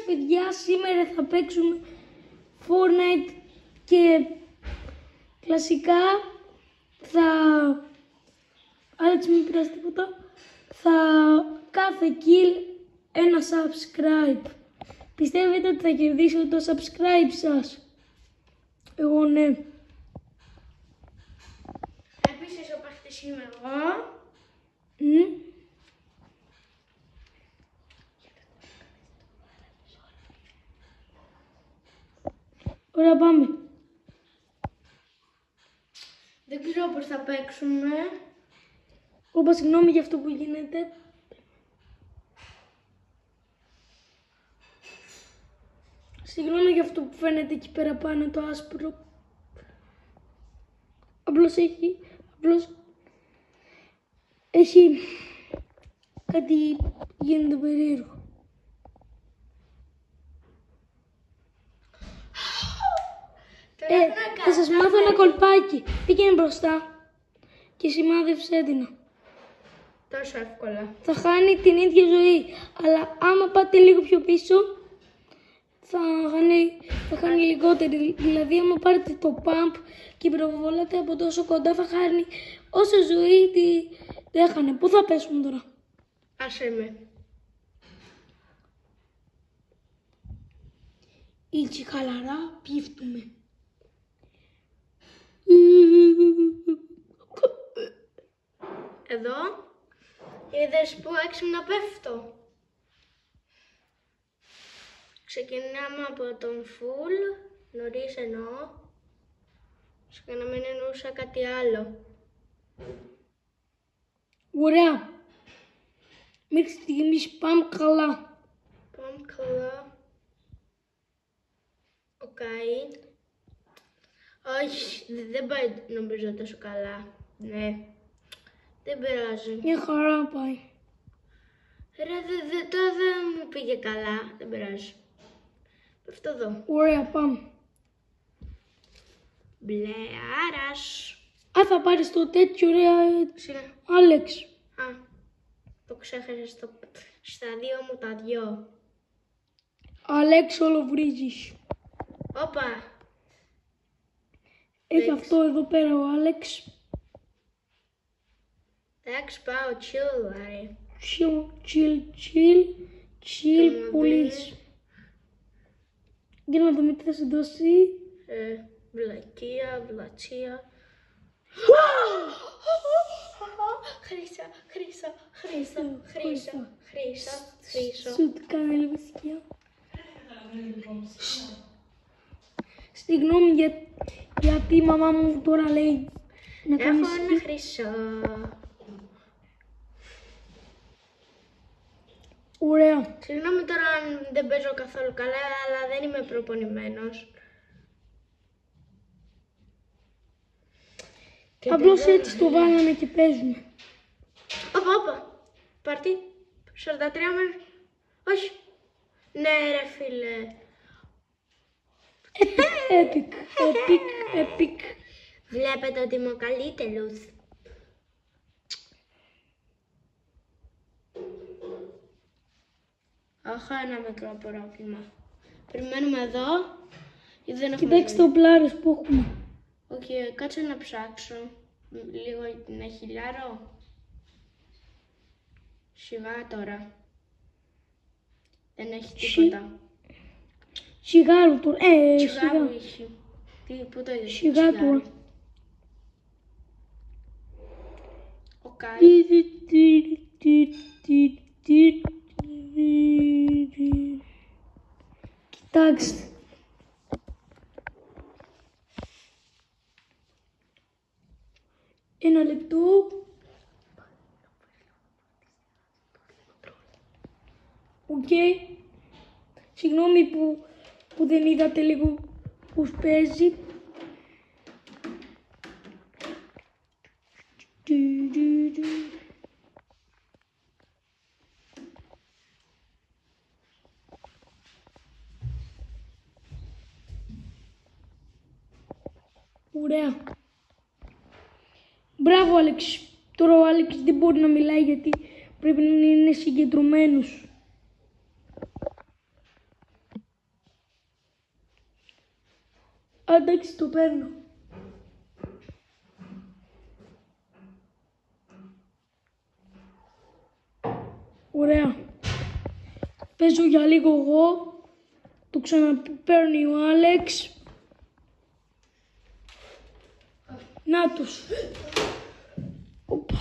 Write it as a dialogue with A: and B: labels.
A: παιδιά, σήμερα θα παίξουμε Fortnite και κλασικά θα... Άλεξ, μην πειράζει τίποτα. Θα κάθε kill ένα subscribe. Πιστεύετε ότι θα κερδίσω το subscribe σας? Εγώ ναι.
B: Επίσης ο παίχτης είμαι εγώ.
A: Ωραία, πάμε.
B: Δεν ξέρω πώς θα παίξουμε.
A: Όπα, συγγνώμη για αυτό που γίνεται. Συγγνώμη για αυτό που φαίνεται εκεί πέρα πάνω το άσπρο. Απλώς έχει κάτι γίνεται περίεργο. Θα σας μάθω ένα κολπάκι. Πήγαινε μπροστά και σημάδευσέ την.
B: Τόσο εύκολα.
A: Θα χάνει την ίδια ζωή, αλλά άμα πάτε λίγο πιο πίσω θα χάνει λιγότερη. Δηλαδή άμα πάρετε το pump και προβολάτε από τόσο κοντά θα χάνει όσο ζωή τι έχανε. Πού θα πέσουμε τώρα?
B: Άσε με.
A: Έτσι χαλαρά πέφτουμε.
B: Εδώ. Είδες που έξυπνα πέφτω. Ξεκινάμε από τον full, νωρίς εννοώ. Για να μην εννοούσα κάτι άλλο.
A: Ωραία. Μέχρι στιγμής πάμε καλά.
B: Πάμε καλά. Οκ. Όχι, δεν πάει νομίζω τόσο καλά. Ναι. Δεν πειράζει.
A: Μια χαρά πάει.
B: Ρε, τώρα δεν μου πήγε καλά. Δεν πειράζει. Πέφτω εδώ.
A: Ωραία, πάμε.
B: Μπλε άρας.
A: Α, θα πάρεις το τέτοιο, ρε, Άλεξ.
B: Α, το ξέχασες στα δύο μου τα δυο.
A: Άλεξ, όλο βρίζεις.
B: Όπα.
A: Έχει αυτό εδώ πέρα ο Άλεξ.
B: Εντάξει, πάω, chill, άρε.
A: Chill, πουλής. Για να δούμε τι θα σου δώσει.
B: Βλακεία, βλατσία. Χρήσα.
A: Σουτ, κάνε λίγο σκιά. Συγγνώμη γιατί η μαμά μου τώρα λέει να κάνεις...
B: Έχω ένα χρυσό.
A: Ωραία.
B: Συγγνώμη τώρα αν δεν παίζω καθόλου καλά, αλλά δεν είμαι προπονημένος.
A: Απλώς έτσι το βάλαμε και παίζουμε.
B: Όπα. Πάρτι. 43 μέρες. Όχι. Ναι ρε φίλε.
A: Epic.
B: Βλέπετε ότι είμαι ο καλύτερος. Έχω ένα μικρό πρόβλημα. Περιμένουμε εδώ. Δεν έχουμε
A: Κοιτάξτε το πλάρες που έχουμε.
B: Όχι, κάτσε να ψάξω. Λίγο να χιλιάρω. Σιγά τώρα. Δεν έχει τίποτα.
A: Σιγάρου τώρα.
B: Σιγά μου είχε. Πού το είδες?
A: Σιγά τώρα.
B: Οκ.
A: Κοιτάξτε. Ένα λεπτό. Οκ. Συγγνώμη που δεν είδατε λίγο πώς παίζει. Ωραία. Μπράβο, Άλεξ. Τώρα ο Άλεξ δεν μπορεί να μιλάει γιατί πρέπει να είναι συγκεντρωμένος. Εντάξει, το παίρνω. Ωραία. Παίζω για λίγο εγώ. Το ξαναπαίρνει ο Άλεξ. Να τους. Οπα.